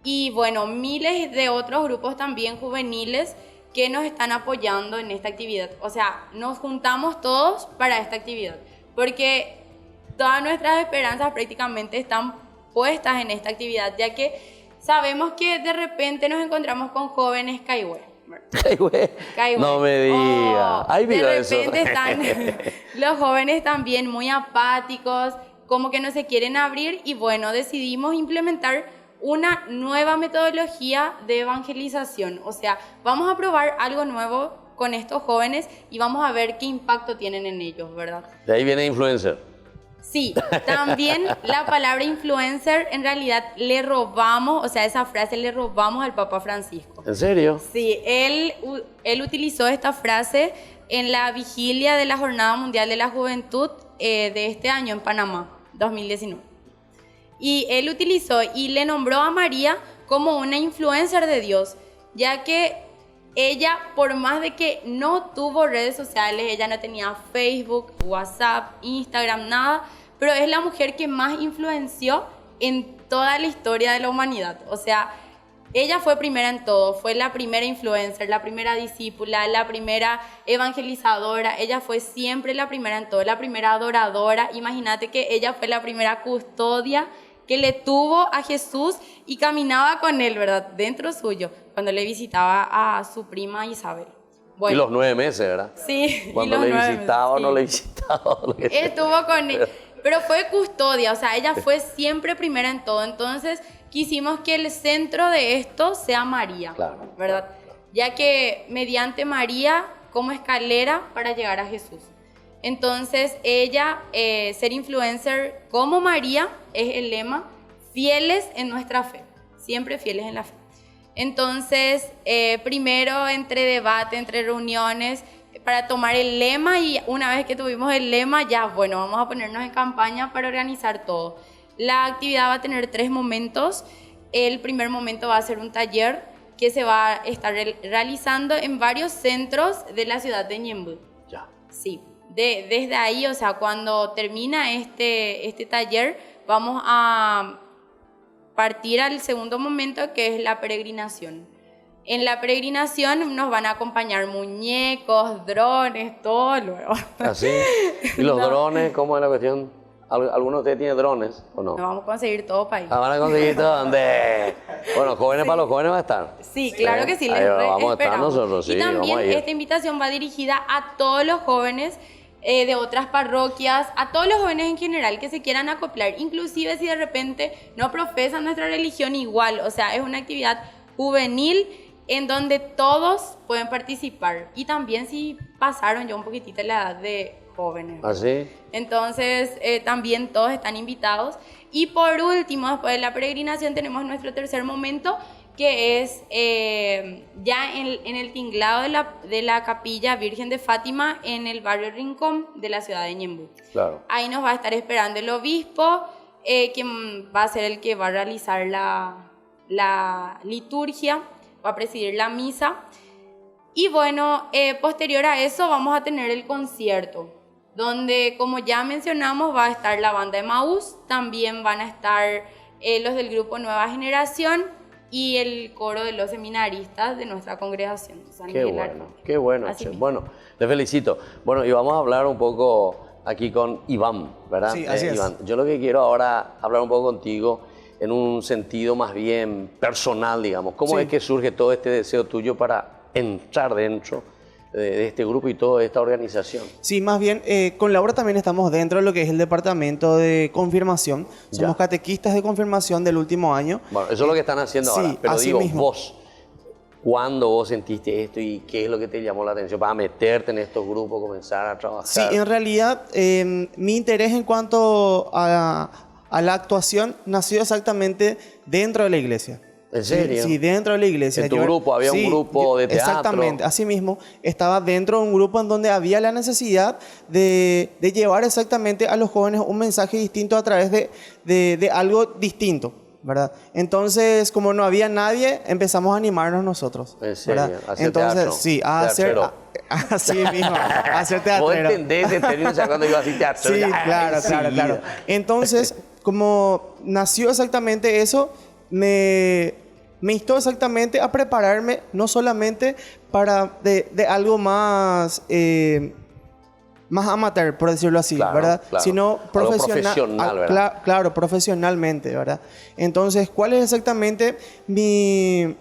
y bueno, miles de otros grupos también juveniles que nos están apoyando en esta actividad. O sea, nos juntamos todos para esta actividad, porque todas nuestras esperanzas prácticamente están puestas en esta actividad, ya que sabemos que de repente nos encontramos con jóvenes caigüe. Caigüe. No me diga. Hay De video de eso. repente están los jóvenes también muy apáticos, como que no se quieren abrir, y bueno, decidimos implementar una nueva metodología de evangelización. O sea, vamos a probar algo nuevo con estos jóvenes y vamos a ver qué impacto tienen en ellos, ¿verdad? De ahí viene influencer. Sí, también la palabra influencer en realidad le robamos, o sea, esa frase le robamos al Papa Francisco. ¿En serio? Sí, él utilizó esta frase en la vigilia de la Jornada Mundial de la Juventud de este año en Panamá, 2019. Y él utilizó y le nombró a María como una influencer de Dios, ya que ella, por más de que no tuvo redes sociales, ella no tenía Facebook, WhatsApp, Instagram, nada, pero es la mujer que más influenció en toda la historia de la humanidad. O sea, ella fue primera en todo, fue la primera influencer, la primera discípula, la primera evangelizadora, ella fue siempre la primera en todo, la primera adoradora. Imagínate que ella fue la primera custodia que le tuvo a Jesús y caminaba con él, ¿verdad? Dentro suyo, cuando le visitaba a su prima Isabel. Bueno, Y los 9 meses, ¿verdad? sí, Cuando y los le 9 visitaba o meses, no sí. le visitaba. Lo que sea. Estuvo con él, pero fue custodia, o sea, ella fue siempre primera en todo. Entonces quisimos que el centro de esto sea María, Claro. ¿verdad? Ya que mediante María como escalera para llegar a Jesús. Entonces ella, ser influencer como María, es el lema, fieles en nuestra fe, siempre fieles en la fe. Entonces, primero entre debate, entre reuniones, para tomar el lema, y una vez que tuvimos el lema, ya, bueno, vamos a ponernos en campaña para organizar todo. La actividad va a tener 3 momentos. El primer momento va a ser un taller que se va a estar realizando en varios centros de la ciudad de Ñemby. Ya. Sí, desde ahí, o sea, cuando termina este taller, vamos a partir al segundo momento, que es la peregrinación. En la peregrinación nos van a acompañar muñecos, drones, todo luego. ¿Así? ¿Y los No. drones? ¿Cómo es la cuestión? ¿Alguno de ustedes tiene drones o no? Nos vamos a conseguir todo para ir. ¿Van a conseguir todo donde? Bueno, jóvenes para los jóvenes va a estar. Sí, claro que sí, les Ahí vamos a estar esperamos. nosotros, sí, y vamos a también ir. esta invitación va dirigida a todos los jóvenes de otras parroquias, a todos los jóvenes en general que se quieran acoplar, inclusive si de repente no profesan nuestra religión igual, o sea, es una actividad juvenil en donde todos pueden participar y también si pasaron ya un poquitito la edad de jóvenes. ¿Ah, sí? Entonces, también todos están invitados. Y por último, después de la peregrinación, tenemos nuestro tercer momento, que es ya en el tinglado de la Capilla Virgen de Fátima, en el barrio Rincón de la ciudad de Ñemby. Claro. Ahí nos va a estar esperando el obispo, quien va a ser el que va a realizar la liturgia, va a presidir la misa. Y bueno, posterior a eso vamos a tener el concierto, donde, como ya mencionamos, va a estar la banda de Maús, también van a estar los del grupo Nueva Generación y el coro de los seminaristas de nuestra congregación. San Qué Miguel bueno, Arcángel. qué bueno. Así Che. mismo. Bueno, te felicito. Bueno, y vamos a hablar un poco aquí con Iván, ¿verdad? Sí, así es. Iván, yo lo que quiero ahora hablar un poco contigo en un sentido más bien personal, digamos. ¿Cómo Sí. es que surge todo este deseo tuyo para entrar dentro de este grupo y toda esta organización? Sí, más bien, con Laura también estamos dentro de lo que es el departamento de confirmación. Somos Ya. catequistas de confirmación del último año. Bueno, eso es lo que están haciendo Sí, ahora. Pero así digo, mismo. vos, ¿cuándo vos sentiste esto y qué es lo que te llamó la atención para meterte en estos grupos, comenzar a trabajar? Sí, en realidad, mi interés en cuanto a la actuación nació exactamente dentro de la iglesia. ¿En serio? Sí, dentro de la iglesia. ¿En tu grupo había un grupo de teatro? Exactamente, así mismo. Estaba dentro de un grupo en donde había la necesidad de llevar exactamente a los jóvenes un mensaje distinto a través de algo distinto, ¿verdad? Entonces, como no había nadie, empezamos a animarnos nosotros. ¿En serio? ¿verdad? ¿A hacer Entonces, teatro? sí, a hacer... Teatrero. Así mismo, a hacer ¿Vos teatrero. entendés ese término? O sea, cuando iba así teatro. Sí, ya, claro. enseguida. Entonces, como nació exactamente eso, me instó exactamente a prepararme no solamente para de algo más, más amateur, por decirlo así, Claro, ¿verdad? claro. Sino Algo profesional, ¿verdad? claro, profesionalmente, ¿verdad? Entonces, ¿cuál es exactamente mi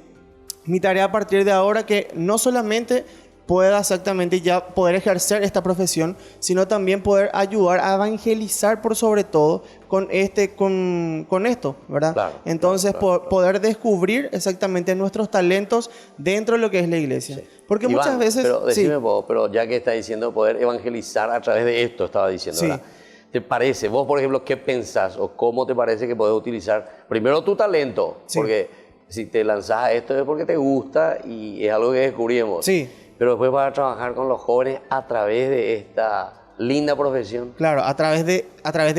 tarea a partir de ahora? Que no solamente pueda exactamente ya poder ejercer esta profesión, sino también poder ayudar a evangelizar por sobre todo con esto, ¿verdad? Claro, Entonces, claro. poder descubrir exactamente nuestros talentos dentro de lo que es la iglesia. Sí. Porque Iván, muchas veces... Pero decime sí, vos, pero ya que estás diciendo poder evangelizar a través de esto, estaba diciendo, Sí. ¿verdad? ¿Te parece, vos por ejemplo, qué pensás o cómo te parece que podés utilizar primero tu talento? Sí. Porque si te lanzás a esto es porque te gusta y es algo que descubrimos. Sí. Pero después vas a trabajar con los jóvenes a través de esta linda profesión. claro, a través de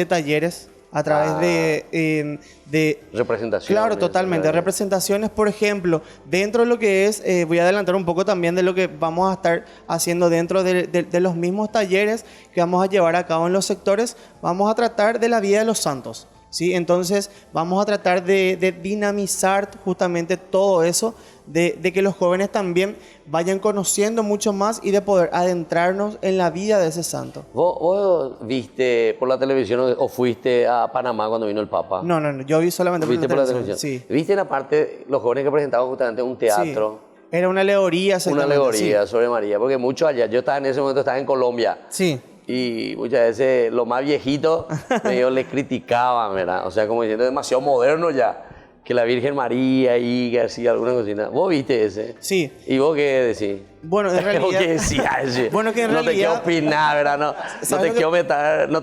talleres, a través de Representación. claro, totalmente. ¿verdad? Representaciones, por ejemplo, dentro de lo que es, voy a adelantar un poco también de lo que vamos a estar haciendo dentro de los mismos talleres que vamos a llevar a cabo en los sectores. Vamos a tratar de la vida de los santos, ¿sí? Entonces, vamos a tratar de dinamizar justamente todo eso, de que los jóvenes también vayan conociendo mucho más y de poder adentrarnos en la vida de ese santo. ¿Vos viste por la televisión o fuiste a Panamá cuando vino el Papa? No, yo vi solamente ¿Viste por la televisión? Sí. ¿Viste la parte, los jóvenes que presentaban justamente un teatro? Sí. Era una alegoría, Una exactamente. alegoría sobre María, porque muchos allá, yo estaba en ese momento, estaba en Colombia, Sí. y muchas veces los más viejitos ellos les criticaban, ¿verdad? O sea, como diciendo, demasiado moderno ya, que la Virgen María y que así, alguna cosita. ¿Vos viste ese? Sí. ¿Y vos qué decís? Bueno, en ¿Vos realidad... qué decías? Bueno, que en no realidad... te quiero opinar, ¿verdad? No ¿Sabes te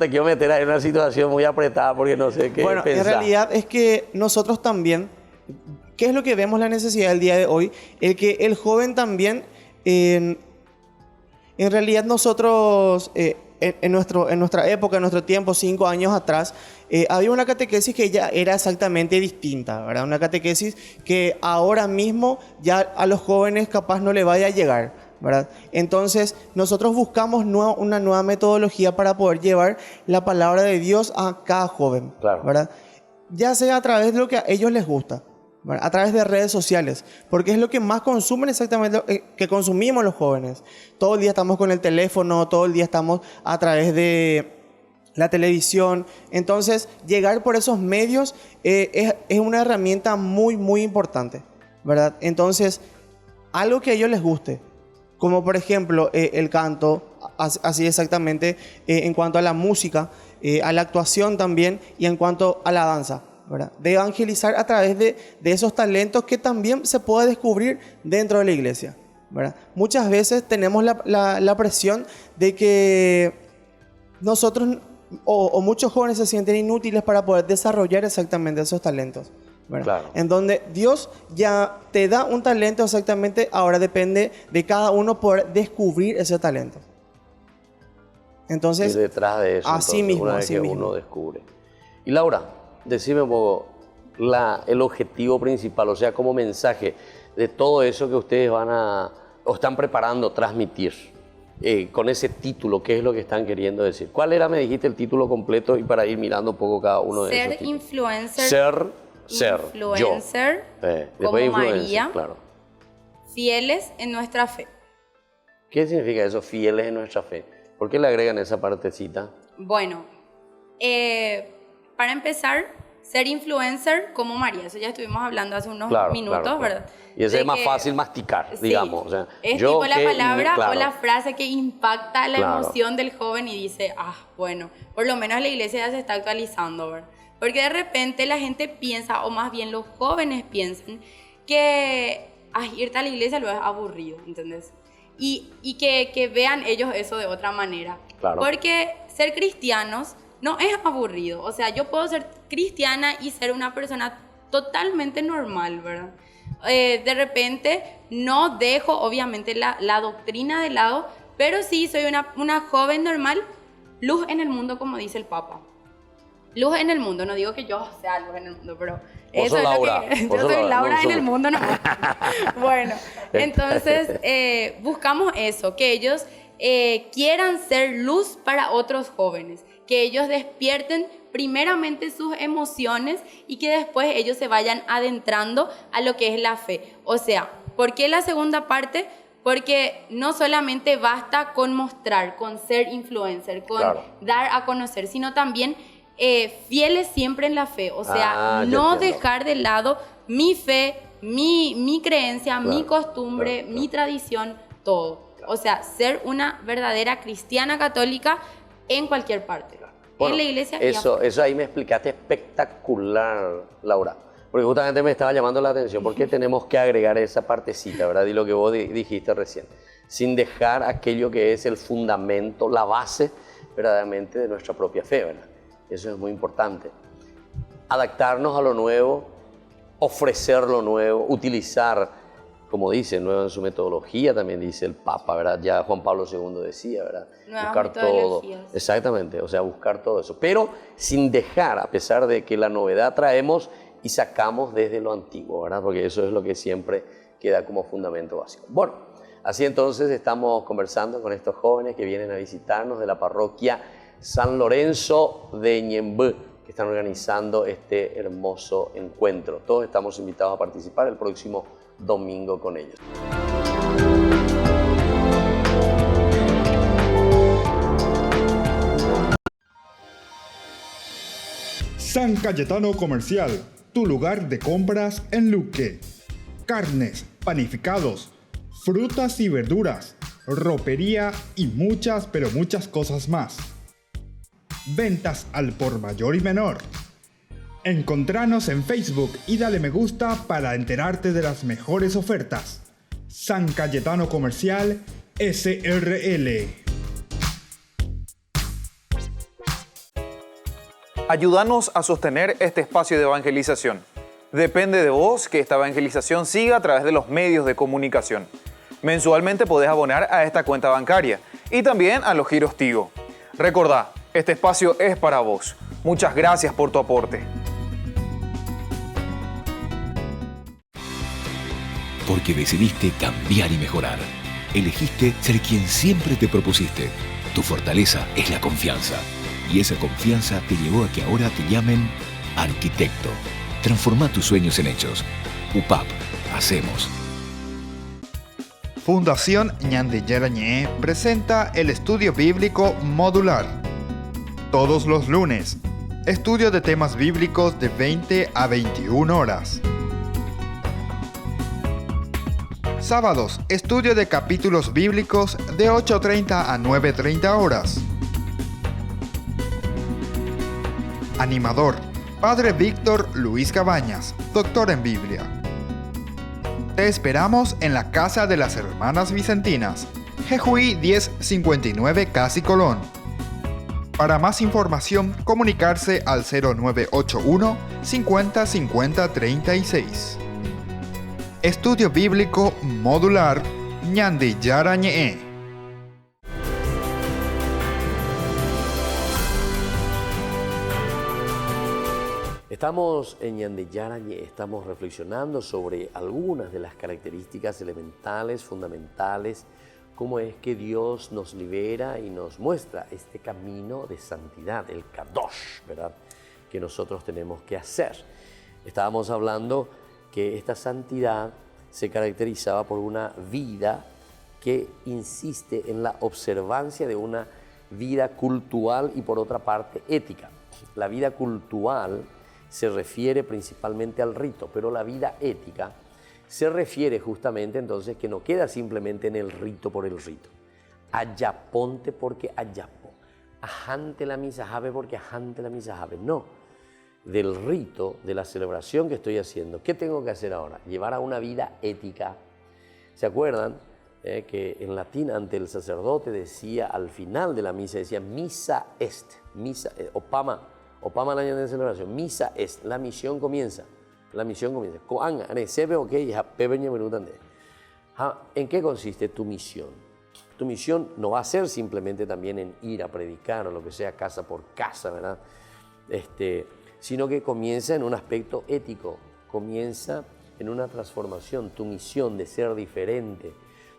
quiero meter ahí en una situación muy apretada porque no sé qué Bueno, pensar. en realidad es que nosotros también, ¿qué es lo que vemos la necesidad del día de hoy? El que el joven también, en realidad nosotros, en nuestra época, en nuestro tiempo, 5 años atrás, había una catequesis que ya era exactamente distinta, ¿verdad? Una catequesis que ahora mismo ya a los jóvenes capaz no le vaya a llegar, ¿verdad? Entonces, nosotros buscamos una nueva metodología para poder llevar la palabra de Dios a cada joven, Claro. ¿verdad? Ya sea a través de lo que a ellos les gusta, ¿verdad? A través de redes sociales, porque es lo que más consumen exactamente, que consumimos los jóvenes. Todo el día estamos con el teléfono, todo el día estamos a través de la televisión. Entonces, llegar por esos medios es una herramienta muy, muy importante, ¿verdad? Entonces, algo que a ellos les guste, como por ejemplo el canto, así exactamente, en cuanto a la música, a la actuación también y en cuanto a la danza, ¿verdad? De evangelizar a través de esos talentos que también se puede descubrir dentro de la iglesia, ¿verdad? Muchas veces tenemos la presión de que nosotros o muchos jóvenes se sienten inútiles para poder desarrollar exactamente esos talentos, ¿verdad? Claro. En donde Dios ya te da un talento exactamente, ahora depende de cada uno poder descubrir ese talento. Entonces, y detrás de eso, así mismo, una vez así que mismo. uno descubre. Y Laura, decime un poco el objetivo principal, o sea, como mensaje de todo eso que ustedes van a o están preparando transmitir con ese título, ¿qué es lo que están queriendo decir? ¿Cuál era, me dijiste, el título completo y para ir mirando un poco cada uno de esos Ser títulos? influencer. Influencer, Como después influencer, María. claro. Fieles en nuestra fe. ¿Qué significa eso, fieles en nuestra fe? ¿Por qué le agregan esa partecita? Bueno, para empezar, ser influencer como María. Eso ya estuvimos hablando hace unos minutos, claro. ¿verdad? Y ese De es más que- fácil masticar, sí, digamos. O sea, es yo tipo la que- palabra claro. o la frase que impacta la Claro. emoción del joven y dice, bueno, por lo menos la iglesia ya se está actualizando, ¿verdad? Porque de repente la gente piensa, o más bien los jóvenes piensan, que irte a la iglesia lo es aburrido, ¿entendés? Y que vean ellos eso de otra manera. Claro. Porque ser cristianos no es aburrido. O sea, yo puedo ser cristiana y ser una persona totalmente normal, ¿verdad? De repente no dejo obviamente la doctrina de lado, pero sí soy una joven normal, luz en el mundo, como dice el Papa. Luz en el mundo, no digo que yo sea luz en el mundo, pero eso sos es Laura, lo que vos yo sos soy Laura, Laura no en el sos- mundo, no. Bueno, entonces buscamos eso, que ellos quieran ser luz para otros jóvenes, que ellos despierten primeramente sus emociones y que después ellos se vayan adentrando a lo que es la fe. O sea, ¿por qué la segunda parte? Porque no solamente basta con mostrar, con ser influencer, con Claro. dar a conocer, sino también fieles siempre en la fe. O sea, Ah, ya no entiendo. dejar de lado mi fe, mi creencia, mi Claro, costumbre, claro. mi tradición, todo. O sea, ser una verdadera cristiana católica en cualquier parte. Bueno, en la iglesia y eso, afuera. eso ahí me explicaste espectacular, Laura. Porque justamente me estaba llamando la atención. ¿Por qué tenemos que agregar esa partecita, verdad? Y lo que vos dijiste recién. Sin dejar aquello que es el fundamento, la base, verdaderamente, de nuestra propia fe, ¿verdad? Eso es muy importante. Adaptarnos a lo nuevo, ofrecer lo nuevo, utilizar, como dice, nuevo en su metodología, también dice el Papa, ¿verdad? Ya Juan Pablo II decía, ¿verdad? Nuevas Buscar todo. metodologías. Exactamente, o sea, buscar todo eso. Pero sin dejar, a pesar de que la novedad traemos y sacamos desde lo antiguo, ¿verdad? Porque eso es lo que siempre queda como fundamento básico. Bueno, así entonces estamos conversando con estos jóvenes que vienen a visitarnos de la parroquia San Lorenzo de Ñemby, que están organizando este hermoso encuentro. Todos estamos invitados a participar el próximo domingo con ellos. San Cayetano Comercial, tu lugar de compras en Luque. Carnes, panificados, frutas y verduras, ropería y muchas, pero muchas cosas más. Ventas al por mayor y menor. Encontranos en Facebook y dale me gusta para enterarte de las mejores ofertas. San Cayetano Comercial SRL. Ayúdanos a sostener este espacio de evangelización. Depende de vos que esta evangelización siga a través de los medios de comunicación. Mensualmente podés abonar a esta cuenta bancaria y también a los giros Tigo. Recordá, este espacio es para vos. Muchas gracias por tu aporte. Porque decidiste cambiar y mejorar. Elegiste ser quien siempre te propusiste. Tu fortaleza es la confianza. Y esa confianza te llevó a que ahora te llamen arquitecto. Transforma tus sueños en hechos. UPAP. Hacemos. Fundación Ñande Yarañé presenta el estudio bíblico modular. Todos los lunes, estudio de temas bíblicos de 20 a 21 horas. Sábados, estudio de capítulos bíblicos de 8:30 a 9:30 horas. Animador, Padre Víctor Luis Cabañas, doctor en Biblia. Te esperamos en la Casa de las Hermanas Vicentinas, Jejuí 1059 Casi Colón. Para más información, comunicarse al 0981 50 50 36. Estudio Bíblico Modular Ñandi Yarañe. Estamos en Ñandi Yarañe, estamos reflexionando sobre algunas de las características elementales, fundamentales, cómo es que Dios nos libera y nos muestra este camino de santidad, el Kadosh, ¿verdad?, que nosotros tenemos que hacer. Estábamos hablando que esta santidad se caracterizaba por una vida que insiste en la observancia de una vida cultural y por otra parte ética. La vida cultural se refiere principalmente al rito, pero la vida ética se refiere justamente entonces que no queda simplemente en el rito por el rito. Ayaponte porque ayapo, ajante la misa jave porque ajante la misa jave. No, del rito, de la celebración que estoy haciendo. ¿Qué tengo que hacer ahora? Llevar a una vida ética. ¿Se acuerdan que en latín ante el sacerdote decía al final de la misa, decía misa est, misa, opama la de celebración, misa est, la misión comienza. La misión comienza. ¿En qué consiste tu misión? Tu misión no va a ser simplemente también en ir a predicar o lo que sea casa por casa, ¿verdad? Sino que comienza en un aspecto ético, comienza en una transformación, tu misión de ser diferente,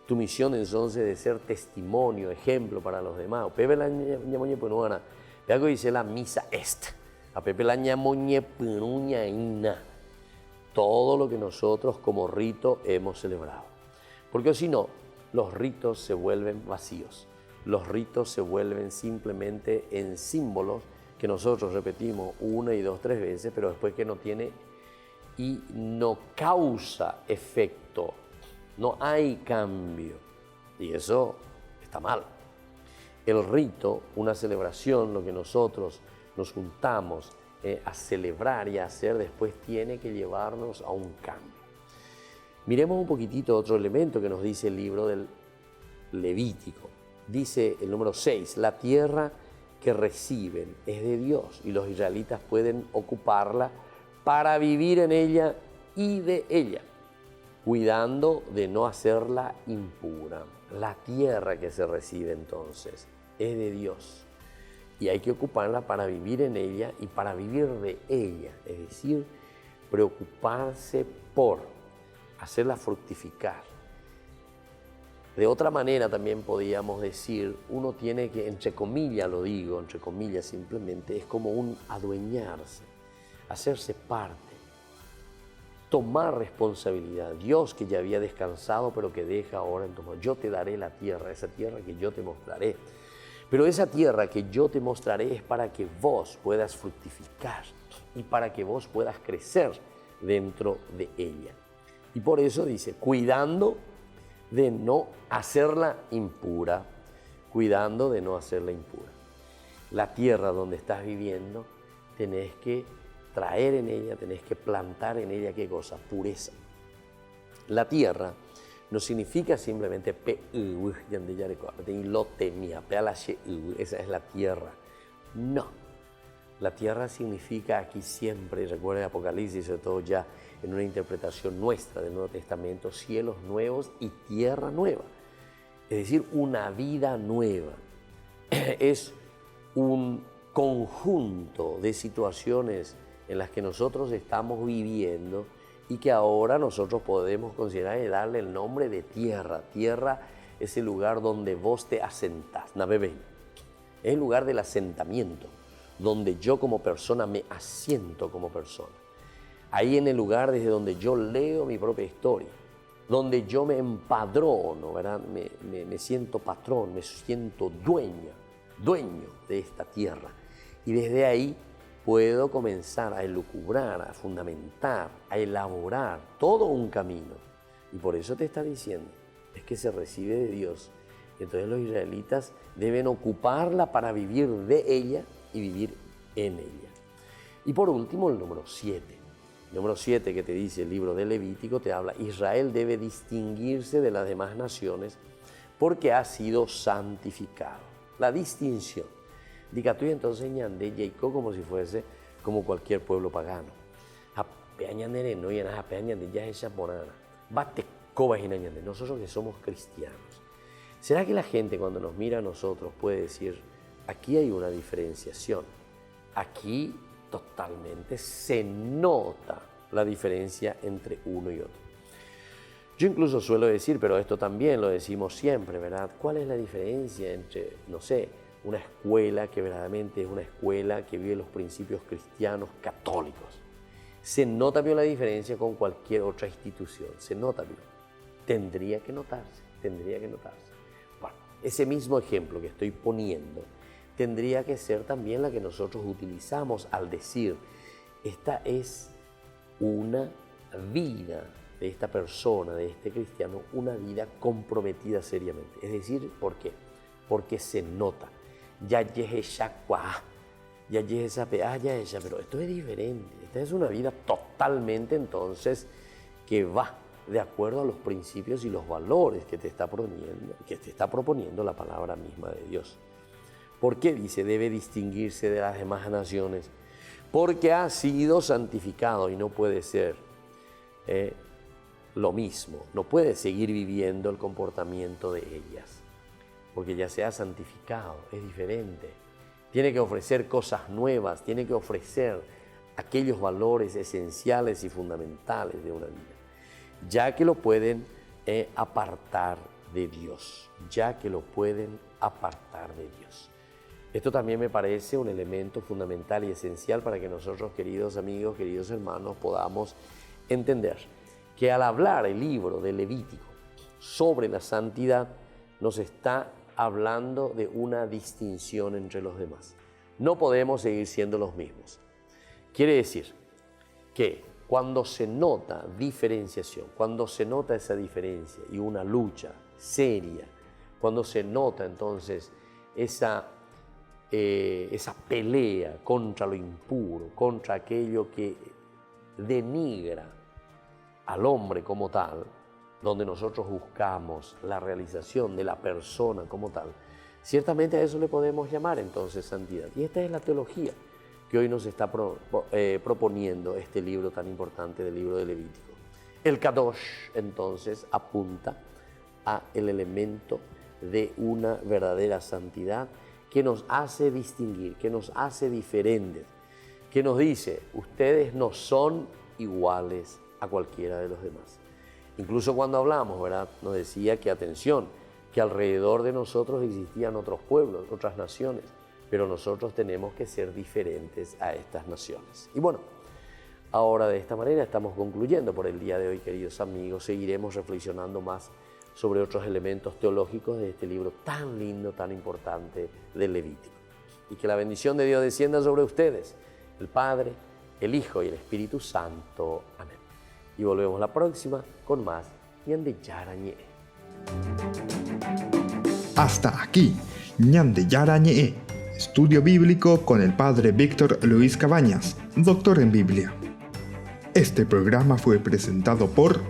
tu misión entonces de ser testimonio, ejemplo para los demás. Pepe la ñamoñe penuana, Pepe dice la misa est, a Pepe la ñamoñe penuñaína, todo lo que nosotros como rito hemos celebrado. Porque si no, los ritos se vuelven vacíos, los ritos se vuelven simplemente en símbolos que nosotros repetimos una y dos, tres veces, pero después que no tiene y no causa efecto, no hay cambio. Y eso está mal. El rito, una celebración, lo que nosotros nos juntamos a celebrar y a hacer, después tiene que llevarnos a un cambio. Miremos un poquitito otro elemento que nos dice el libro del Levítico. Dice el número 6, la tierra que reciben es de Dios y los israelitas pueden ocuparla para vivir en ella y de ella, cuidando de no hacerla impura. La tierra que se recibe entonces es de Dios y hay que ocuparla para vivir en ella y para vivir de ella, es decir, preocuparse por hacerla fructificar. De otra manera también podríamos decir, uno tiene que, entre comillas lo digo, entre comillas simplemente, es como un adueñarse, hacerse parte, tomar responsabilidad. Dios que ya había descansado pero que deja ahora en tomar. Yo te daré la tierra, esa tierra que yo te mostraré. Pero esa tierra que yo te mostraré es para que vos puedas fructificar y para que vos puedas crecer dentro de ella. Y por eso dice, cuidando de no hacerla impura, cuidando de no hacerla impura. La tierra donde estás viviendo, tenés que traer en ella, tenés que plantar en ella, ¿qué cosa? Pureza. La tierra no significa simplemente esa es la tierra. No. La tierra significa aquí siempre, recuerda el Apocalipsis, sobre todo ya en una interpretación nuestra del Nuevo Testamento, cielos nuevos y tierra nueva. Es decir, una vida nueva. Es un conjunto de situaciones en las que nosotros estamos viviendo y que ahora nosotros podemos considerar y darle el nombre de tierra. Tierra es el lugar donde vos te asentás, navebe. Es el lugar del asentamiento, donde yo como persona me asiento como persona. Ahí en el lugar desde donde yo leo mi propia historia, donde yo me empadrono, ¿verdad? Me siento patrón, me siento dueño de esta tierra. Y desde ahí puedo comenzar a elucubrar, a fundamentar, a elaborar todo un camino. Y por eso te está diciendo, es que se recibe de Dios. Entonces los israelitas deben ocuparla para vivir de ella y vivir en ella. Y por último, el número 7. El número 7 que te dice el libro de Levítico te habla, Israel debe distinguirse de las demás naciones porque ha sido santificado. La distinción. Diga tú entonces ñande Jacob como si fuese como cualquier pueblo pagano. Nosotros que somos cristianos. ¿Será que la gente cuando nos mira a nosotros puede decir, aquí hay una diferenciación? Aquí totalmente se nota la diferencia entre uno y otro. Yo incluso suelo decir, pero esto también lo decimos siempre, ¿verdad? ¿Cuál es la diferencia entre, no sé, una escuela que verdaderamente es una escuela que vive los principios cristianos católicos? Se nota bien la diferencia con cualquier otra institución, se nota bien. Tendría que notarse. Bueno, ese mismo ejemplo que estoy poniendo tendría que ser también la que nosotros utilizamos al decir, esta es una vida de esta persona, de este cristiano, una vida comprometida seriamente. Es decir, ¿por qué? Porque se nota. Pero esto es diferente. Esta es una vida totalmente entonces que va de acuerdo a los principios y los valores que te está proponiendo la palabra misma de Dios. ¿Por qué dice debe distinguirse de las demás naciones? Porque ha sido santificado y no puede ser lo mismo, no puede seguir viviendo el comportamiento de ellas, porque ya se ha santificado, es diferente. Tiene que ofrecer cosas nuevas, tiene que ofrecer aquellos valores esenciales y fundamentales de una vida, ya que lo pueden apartar de Dios, Esto también me parece un elemento fundamental y esencial para que nosotros, queridos amigos, queridos hermanos, podamos entender que al hablar el libro de Levítico sobre la santidad, nos está hablando de una distinción entre los demás. No podemos seguir siendo los mismos. Quiere decir que cuando se nota diferenciación, cuando se nota esa diferencia y una lucha seria, cuando se nota entonces esa pelea contra lo impuro, contra aquello que denigra al hombre como tal, donde nosotros buscamos la realización de la persona como tal, ciertamente a eso le podemos llamar entonces santidad. Y esta es la teología que hoy nos está proponiendo este libro tan importante del libro de Levítico. El Kadosh entonces apunta a el elemento de una verdadera santidad que nos hace distinguir, que nos hace diferentes, que nos dice, ustedes no son iguales a cualquiera de los demás. Incluso cuando hablamos, ¿verdad? Nos decía que atención, que alrededor de nosotros existían otros pueblos, otras naciones, pero nosotros tenemos que ser diferentes a estas naciones. Y bueno, ahora de esta manera estamos concluyendo por el día de hoy, queridos amigos. Seguiremos reflexionando más sobre otros elementos teológicos de este libro tan lindo, tan importante del Levítico. Y que la bendición de Dios descienda sobre ustedes, el Padre, el Hijo y el Espíritu Santo. Amén. Y volvemos la próxima con más Ñande Yarañe. Hasta aquí, Ñande Yarañe, estudio bíblico con el Padre Víctor Luis Cabañas, doctor en Biblia. Este programa fue presentado por